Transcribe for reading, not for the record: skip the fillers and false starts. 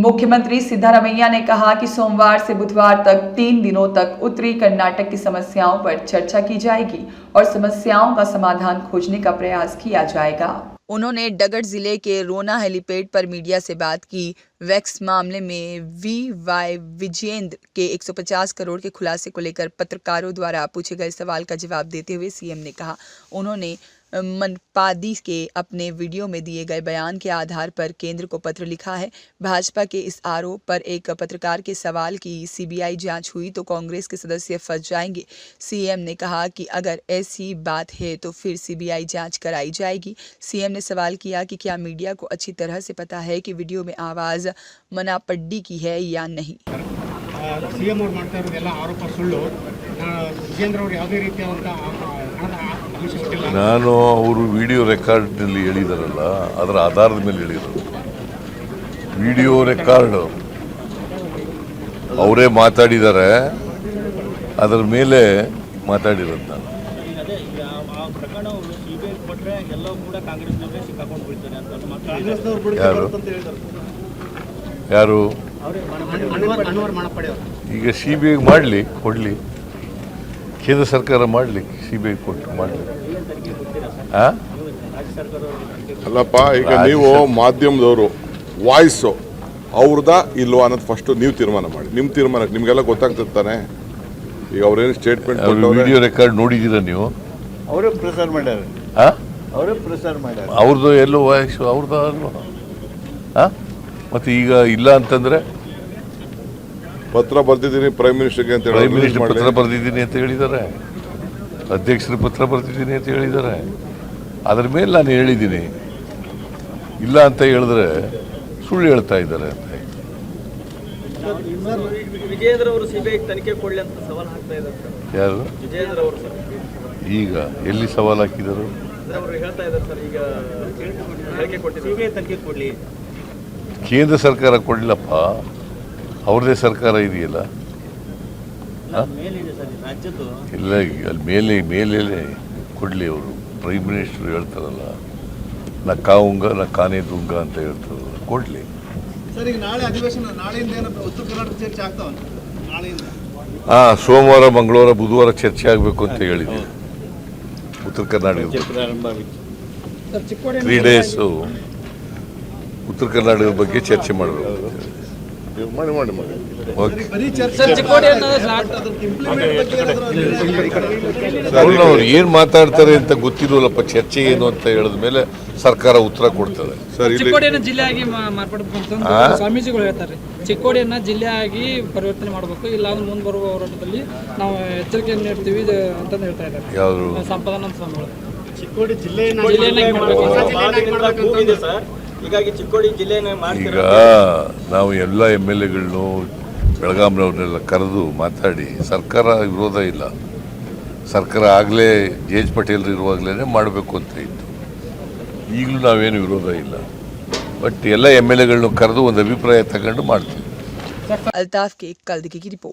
मुख्यमंत्री सिद्धारमैया ने कहा कि सोमवार से बुधवार तक 3 दिनों तक उत्तरी कर्नाटक की समस्याओं पर चर्चा की जाएगी और समस्याओं का समाधान खोजने का प्रयास किया जाएगा। उन्होंने डगड़ जिले के रोना हेलीपैड पर मीडिया से बात की। वैक्स मामले में वीवाई विजयेंद्र के 150 करोड़ के खुलासे को लेकर पत्रकारों द्वारा पूछे गए सवाल का जवाब देते हुए सीएम ने कहा, उन्होंने मनपादी के अपने वीडियो में दिए गए बयान के आधार पर केंद्र को पत्र लिखा है। भाजपा के इस आरोप पर एक पत्रकार के सवाल की सीबीआई जांच हुई तो कांग्रेस के सदस्य फंस जाएंगे। सीएम ने कहा कि अगर ऐसी बात है तो फिर सीबीआई जांच कराई जाएगी। सीएम ने सवाल किया कि क्या मीडिया को अच्छी तरह से पता है कि वीडियो में आवाज मनापड्डी की है या नहीं। सीएम ಅವರು ಮಾಡ್ತಾ ಇರೋದೆಲ್ಲ ಆರೋಪ ಸುಳ್ಳು ವಿಜೇಂದ್ರ ಅವರು ಯಾವುದೇ ರೀತಿಯಾದಂತ ನಾನು ಅವರು ವಿಡಿಯೋ ರೆಕಾರ್ಡ್ನಲ್ಲಿ ಹೇಳಿದಾರಲ್ಲ ಅದರ ಆಧಾರದ ಮೇಲೆ ಹೇಳಿರೋದು ವಿಡಿಯೋ ರೆಕಾರ್ಡ್ ಅವರೇ ಮಾತಾಡಿದ್ದಾರೆ ಅದರ ಮೇಲೆ ಮಾತಾಡಿರೋದು ನಾನು ಯಾರು ಈಗ ಸಿಬಿಐ ಮಾಡಲಿ ಕೊಡಲಿ ಕೇಂದ್ರ ಸರ್ಕಾರ ಮಾಡಲಿ ಸಿಬಿಐ ಕೊಟ್ಟು ಮಾಡಲಿ ಅಲ್ಲಪ್ಪ ಈಗ ನೀವು ಮಾಧ್ಯಮದವರು ವಾಯ್ಸು ಅವ್ರದಾ ಇಲ್ವಾ ಅನ್ನೋದು ಫಸ್ಟ್ ನೀವು ತೀರ್ಮಾನ ಮಾಡಿ ನಿಮ್ಮ ತೀರ್ಮಾನಕ್ಕೆ ನಿಮಗೆಲ್ಲ ಗೊತ್ತಾಗ್ತಿರ್ತಾನೆ ಈಗ ಅವ್ರೇನು ಸ್ಟೇಟ್ಮೆಂಟ್ ವಿಡಿಯೋ ರೆಕಾರ್ಡ್ ನೋಡಿದ್ದೀರಾ ನೀವು ಅವರೇ ಪ್ರೆಸರ್ ಮಾಡ್ಯಾರ ಅವರೇ ಪ್ರೆಸರ್ ಮಾಡ್ಯಾರ ಅವ್ರದ್ದು ಎಲ್ಲೋ ವಾಯ್ಸು ಅವ್ರದ್ದು ಅಲ್ವಾ ಮತ್ತು ಈಗ ಇಲ್ಲ ಅಂತಂದರೆ ಪತ್ರ ಬರ್ತಿದ್ದೀನಿ ಪ್ರೈಮ್ ಮಿನಿಸ್ಟರ್ಗೆ ಅಂತ ಪ್ರೈಮ್ ಮಿನಿಸ್ಟರ್ ಪತ್ರ ಬರೆದಿದ್ದೀನಿ ಅಂತ ಹೇಳಿದ್ದಾರೆ, ಅಧ್ಯಕ್ಷರು ಪತ್ರ ಬರೆದಿದ್ದೀನಿ ಅಂತ ಹೇಳಿದ್ದಾರೆ. ಅದರ ಮೇಲೆ ನಾನು ಹೇಳಿದ್ದೀನಿ. ಇಲ್ಲ ಅಂತ ಹೇಳಿದ್ರೆ ಸುಳ್ಳು ಹೇಳ್ತಾ ಇದ್ದಾರೆ ಅಂತ. ವಿಜಯೇಂದ್ರ ಅವರು ಸಿಬಿಐ ತನಿಖೆ ಕೊಡಲಿ ಅಂತ ಸವಾಲ್ ಹಾಕ್ತಾ ಇದ್ದಾರೆ. ಯಾರು ವಿಜಯೇಂದ್ರ ಅವರು ಸರ್ ಈಗ ಎಲ್ಲಿ ಸವಾಲು ಹಾಕಿದರು? ಅವರು ಹೇಳ್ತಾ ಇದ್ದಾರೆ ಸರ್, ಈಗ ಹೇಳಿಕೆ ಕೊಟ್ಟಿದ್ದಾರೆ ಸಿಬಿಐ ತನಿಖೆ ಕೊಡಲಿ. ಕೇಂದ್ರ ಸರ್ಕಾರ ಕೊಡಲಪ್ಪ, ಅವ್ರದ್ದೇ ಸರ್ಕಾರ ಇದೆಯಲ್ಲ. ಇಲ್ಲ ಅಲ್ಲಿ ಮೇಲೆ ಕೊಡಲಿ. ಅವರು ಪ್ರೈಮ್ ಮಿನಿಸ್ಟರ್ ಹೇಳ್ತಾರಲ್ಲ, ನಾ ಕಾವುಂಗ ನಾ ಕಾನೇ ದುಂಗ ಅಂತ ಹೇಳ್ತಾರಲ್ಲ, ಕೊಡಲಿ. ಸರ್ ಈಗ ನಾಳೆ ಅಧಿವೇಶನ, ನಾಳೆಯಿಂದ ಉತ್ತರ ಕರ್ನಾಟಕ ಚರ್ಚೆ ಆಗ್ತಾವ ನಾಳೆಯಿಂದ? ಸೋಮವಾರ ಮಂಗಳವಾರ ಬುಧವಾರ ಚರ್ಚೆ ಆಗಬೇಕು ಅಂತ ಹೇಳಿದ್ದೀನಿ. ಉತ್ತರ ಕರ್ನಾಟಕದ 3 ಡೇಸು ಉತ್ತರ ಕರ್ನಾಟಕದ ಬಗ್ಗೆ ಚರ್ಚೆ ಮಾಡಬೇಕು. ಮಾಡಿ ಅವ್ರು ಏನು ಮಾತಾಡ್ತಾರೆ ಅಂತ ಗೊತ್ತಿರೋಲ್ಲಪ್ಪ. ಚರ್ಚೆ ಏನು ಅಂತ ಹೇಳಿದ ಮೇಲೆ ಸರ್ಕಾರ ಉತ್ತರ ಕೊಡ್ತದೆ. ಚಿಕ್ಕೋಡಿಯನ್ನ ಜಿಲ್ಲೆಯಾಗಿ ಮಾರ್ಪಡಬೇಕು ಸ್ವಾಮೀಜಿಗಳು ಹೇಳ್ತಾರೆ. ಚಿಕ್ಕೋಡಿಯನ್ನ ಜಿಲ್ಲೆಯಾಗಿ ಪರಿವರ್ತನೆ ಮಾಡಬೇಕು, ಇಲ್ಲ ಅಂದ್ರೆ ಮುಂದೆ ಬರುವ ಹೋರಾಟದಲ್ಲಿ ನಾವು ಎಚ್ಚರಿಕೆಯನ್ನು ನೀಡ್ತೀವಿ ಅಂತ ಹೇಳ್ತಾ ಇದ್ದಾರೆ. ಯಾರು? ಸಂಪದಾನಂದ ಸ್ವಾಮಿಗಳು. ಚಿಕ್ಕೋಡಿ ಜಿಲ್ಲೆಯ ಹೀಗಾಗಿ ಚಿಕ್ಕೋಡಿ ಜಿಲ್ಲೆನ ಈಗ ನಾವು ಎಲ್ಲ MLAಗಳನ್ನು ಬೆಳಗಾಂನವ್ರನ್ನೆಲ್ಲ ಕರೆದು ಮಾತಾಡಿ, ಸರ್ಕಾರ ವಿರೋಧ ಇಲ್ಲ, ಸರ್ಕಾರ ಆಗಲೇ ಜೆ.ಎಚ್. ಪಟೇಲ್ ಇರುವಾಗಲೇ ಮಾಡಬೇಕು ಅಂತ ಇತ್ತು. ಈಗಲೂ ನಾವೇನು ವಿರೋಧ ಇಲ್ಲ, ಬಟ್ ಎಲ್ಲ MLAಗಳನ್ನು ಕರೆದು ಒಂದು ಅಭಿಪ್ರಾಯ ತಗೊಂಡು ಮಾಡ್ತೀವಿ. अल्ताफ के कल की रिपोर्ट।